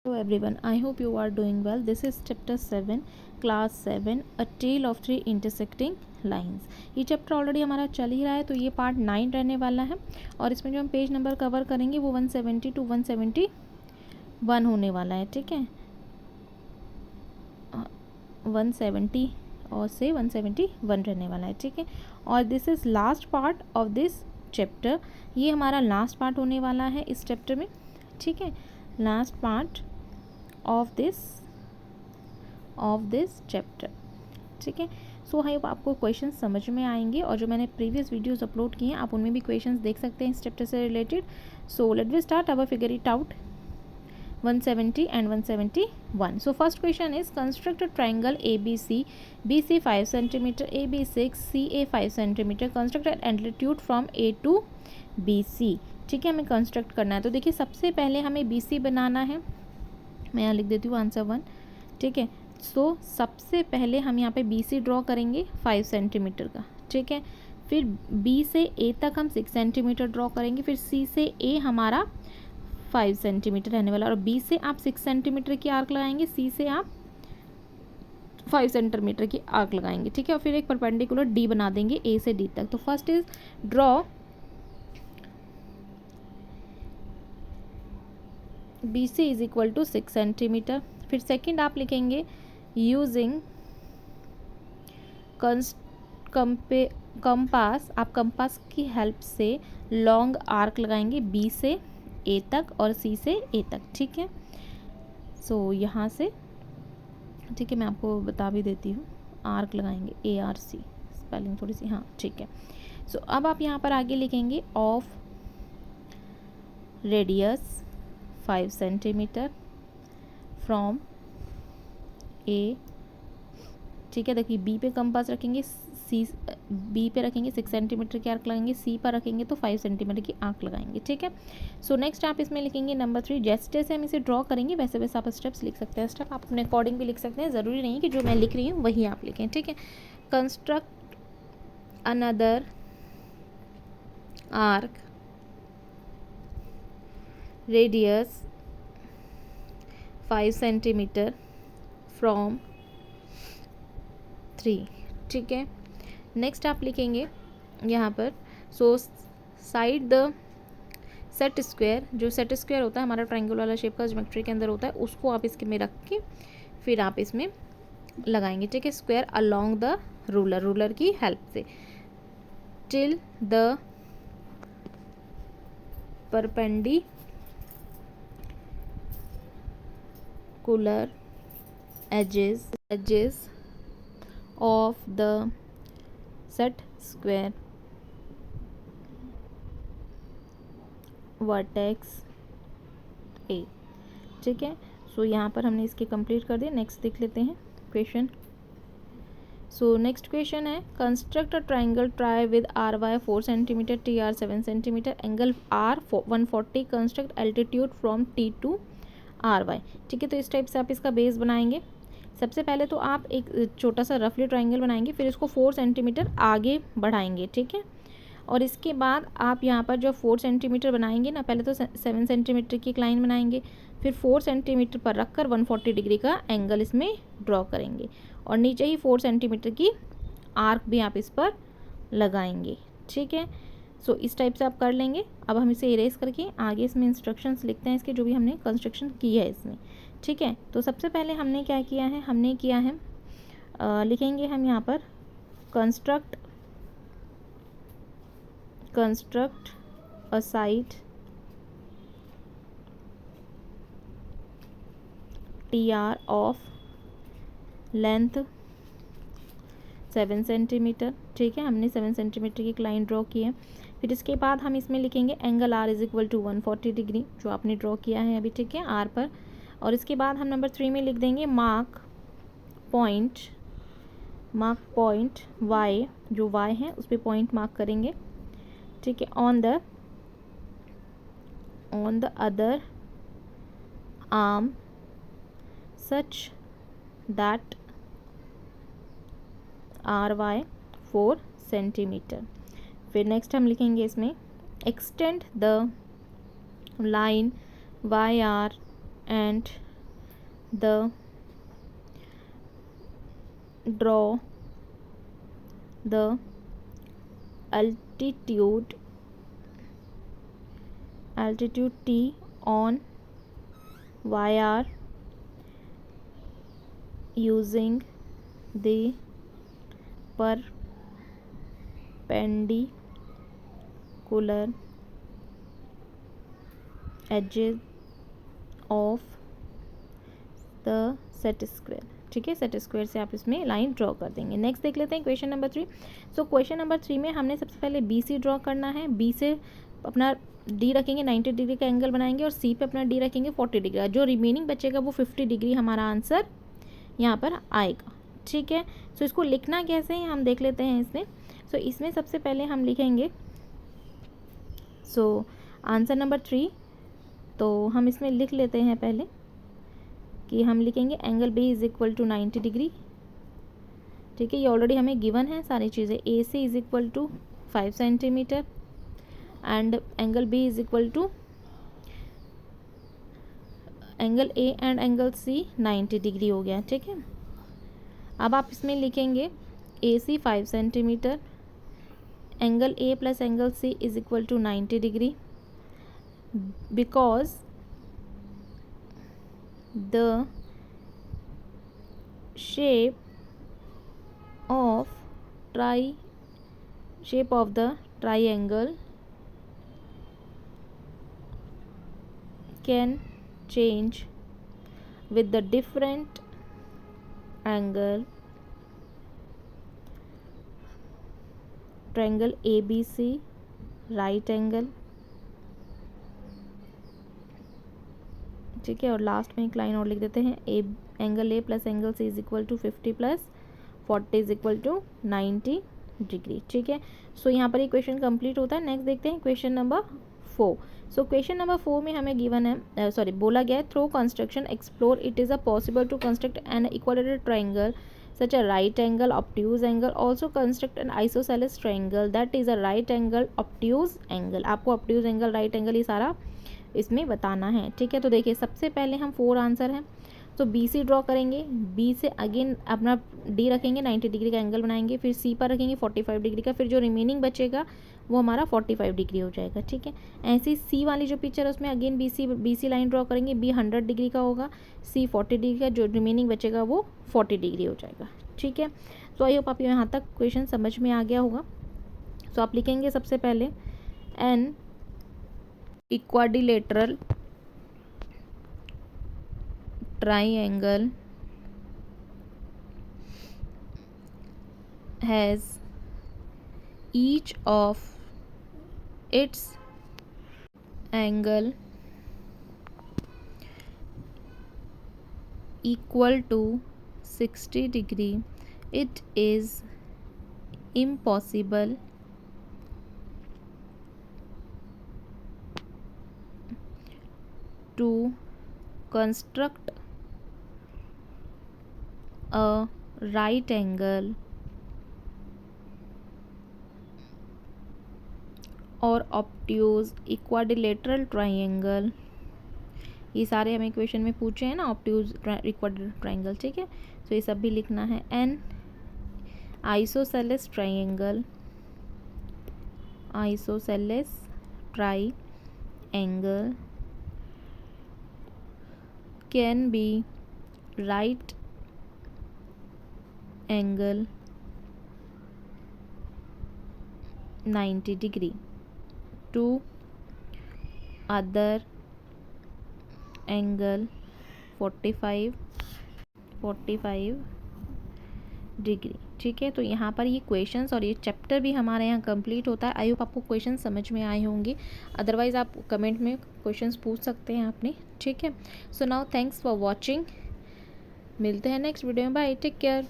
Hello everyone, I hope you are doing well. This is chapter 7, class 7, A Tale of Three Intersecting Lines. ये chapter already हमारा चल ही रहा है, तो ये पार्ट 9 रहने वाला है और इसमें जो हम पेज नंबर कवर करेंगे वो 170 to 171 होने वाला है. ठीक है, 170 और से 171 रहने वाला है. ठीक है, और this is last part of this chapter. ये हमारा लास्ट पार्ट होने वाला है इस चैप्टर में. ठीक है, last part of this chapter. ठीक है, सो आई होप आपको क्वेश्चन समझ में आएंगे और जो मैंने प्रीवियस वीडियोस अपलोड किए हैं आप उनमें भी क्वेश्चंस देख सकते हैं इस चैप्टर से related. So let we start our figure it out 170 and 171. So first question is construct a triangle ABC, BC 5 cm, AB 6, CA 5 cm. Construct an altitude from A to BC. ठीक है, हमें construct करना है. तो देखिए सबसे पहले हमें BC बनाना है. मैं यहाँ लिख देती हूँ आंसर 1. ठीक है, सो सबसे पहले हम यहाँ पे BC ड्रॉ करेंगे 5 सेंटीमीटर का. ठीक है, फिर B से A तक हम 6 सेंटीमीटर ड्रॉ करेंगे. फिर C से A हमारा 5 सेंटीमीटर रहने वाला और B से आप 6 सेंटीमीटर की आर्क लगाएंगे, C से आप 5 सेंटीमीटर की आर्क लगाएंगे. ठीक है, और फिर एक परपेंडिकुलर D बना देंगे A से D तक. तो first is draw BC is equal to 6 centimetre. फिर सेकंड आप लिखेंगे यूजिंग कंपास. आप कंपास की हेल्प से लॉन्ग आर्क लगाएंगे B से A तक और C से A तक. ठीक है, सो यहाँ से ठीक है मैं आपको बता भी देती हूँ. आर्क लगाएंगे ARC, स्पेलिंग थोड़ी सी हाँ ठीक है. सो अब आप यहाँ पर आगे लिखेंगे of radius 5 centimetre from A. ठीक है, देखिए B पे कंपास रखेंगे, B पे रखेंगे 6 सेंटीमीटर की आर्क लगाएंगे, C पर रखेंगे तो 5 सेंटीमीटर की आर्क लगाएंगे. ठीक है, सो नेक्स्ट आप इसमें लिखेंगे नंबर 3. जैसे जैसे हम इसे ड्रॉ करेंगे वैसे वैसे आप स्टेप्स लिख सकते हैं. स्टेप आप अपने अकॉर्डिंग भी लिख सकते हैं, ज़रूरी नहीं है कि जो मैं लिख रही हूँ वही आप लिखें. ठीक है, construct another arc radius 5 centimetre from 3. ठीक है, नेक्स्ट आप लिखेंगे यहाँ पर so side the set square. जो सेट स्क्वायर होता है हमारा ट्रायंगल वाला शेप का ज्योमेट्री के अंदर होता है, उसको आप इसके में रख के फिर आप इसमें लगाएंगे. ठीक है, स्क्वायर अलोंग द रूलर की हेल्प से till the perpendicular edges of the set square vertex A. ठीक है, सो यहाँ पर हमने इसके कंप्लीट कर दिया. नेक्स्ट देख लेते हैं क्वेश्चन. सो नेक्स्ट क्वेश्चन है construct a triangle try with RY 4 centimetre, TR 7 centimetre, angle R 140. Construct altitude from T to RY. ठीक है, तो इस टाइप से आप इसका बेस बनाएंगे. सबसे पहले तो आप एक छोटा सा रफली ट्रायंगल बनाएंगे, फिर इसको 4 सेंटीमीटर आगे बढ़ाएंगे. ठीक है, और इसके बाद आप यहाँ पर जो 4 सेंटीमीटर बनाएंगे ना, पहले तो 7 सेंटीमीटर की एक लाइन बनाएंगे, फिर 4 सेंटीमीटर पर रखकर 140 डिग्री का एंगल इसमें ड्रॉ करेंगे और नीचे ही 4 सेंटीमीटर की आर्क भी आप इस पर लगाएंगे. ठीक है, सो इस टाइप से आप कर लेंगे. अब हम इसे इरेज करके आगे इसमें इंस्ट्रक्शंस लिखते हैं इसके, जो भी हमने कंस्ट्रक्शन की है इसमें. ठीक है, तो सबसे पहले हमने क्या किया है, हमने किया है लिखेंगे हम यहाँ पर construct a side TR of length 7 centimetre. ठीक है, हमने 7 सेंटीमीटर की एक लाइन ड्रॉ की है. फिर इसके बाद हम इसमें लिखेंगे angle R is equal to 140 degree, जो आपने ड्रॉ किया है अभी. ठीक है, R पर. और इसके बाद हम नंबर 3 में लिख देंगे मार्क पॉइंट Y, जो Y है उस पर पॉइंट मार्क करेंगे. ठीक है, on the other arm such that RY 4 centimetre. फिर नेक्स्ट हम लिखेंगे इसमें extend the line YR and the draw the altitude T on YR using the perpendicular edges of the set square. ठीक है, set square से आप इसमें line draw कर देंगे। नेक्स्ट देख लेते हैं क्वेश्चन नंबर 3। सो क्वेश्चन नंबर 3 में हमने सबसे पहले बी सी ड्रॉ करना है। बी से अपना डी रखेंगे, 90 डिग्री का एंगल बनाएंगे, और सी पे अपना डी रखेंगे 40 डिग्री का। जो रिमेनिंग बचेगा वो 50 डिग्री हमारा आंसर यहाँ पर आएगा। ठीक है, सो इसको लिखना कैसे है हम देख लेते हैं इसमें। सो इसमें सबसे पहले हम लिखेंगे आंसर नंबर 3। तो हम इसमें लिख लेते हैं पहले कि हम लिखेंगे angle B is equal to 90 degree. ठीक है, ये ऑलरेडी हमें गिवन है सारी चीज़ें। A C is equal to 5 centimetre and angle B is equal to angle A and angle C 90 degree हो गया। ठीक है, अब आप इसमें लिखेंगे A C 5 centimetre, angle A plus angle C is equal to 90 degree, because the shape of the triangle can change with the different angle triangle ABC right angle। ठीक है, और लास्ट में एक लाइन और लिख देते हैं A angle A plus angle C is equal to 50 plus 40 is equal to 90 degree. ठीक है, सो यहाँ पर ये क्वेश्चन कंप्लीट होता है। नेक्स्ट देखते हैं question number 4। So question number 4 में हमें गिवन है बोला गया है through construction explore it is a possible to construct an equilateral triangle such a right angle obtuse angle, also construct an isosceles triangle that is a right angle obtuse angle। आपको obtuse angle right angle ये सारा इसमें बताना है। ठीक है, तो देखिए सबसे पहले हम 4 आंसर हैं। तो बी सी ड्रॉ करेंगे, बी से अगेन अपना डी रखेंगे, 90 डिग्री का एंगल बनाएंगे, फिर सी पर रखेंगे 45 डिग्री का, फिर जो रिमेनिंग बचेगा वो हमारा 45 डिग्री हो जाएगा। ठीक है, ऐसे ही सी वाली जो पिक्चर है उसमें again B C line draw करेंगे, बी 100 डिग्री का होगा, सी 40 डिग्री का, जो रिमेनिंग बचेगा वो 40 डिग्री हो जाएगा। ठीक है, तो आई होप आप यहाँ तक क्वेश्चन समझ में आ गया होगा। तो आप लिखेंगे सबसे पहले N इक्वाडिलेटरल triangle has each of its angle equal to 60 degree. It is impossible to construct a right angle और obtuse equilateral triangle। ये सारे हमें क्वेश्चन में पूछे हैं ना, obtuse equilateral triangle। ठीक है, तो ये सब भी लिखना है। An isosceles triangle can be right angle 90 degree to other angle 45 degree. ठीक है, तो यहाँ पर ये क्वेश्चंस और ये चैप्टर भी हमारे यहाँ कंप्लीट होता है। आई होप आपको क्वेश्चन समझ में आए होंगे, अदरवाइज़ आप कमेंट में क्वेश्चंस पूछ सकते हैं आपने। ठीक है, so now thanks for watching, मिलते हैं नेक्स्ट वीडियो में। Bye, take care.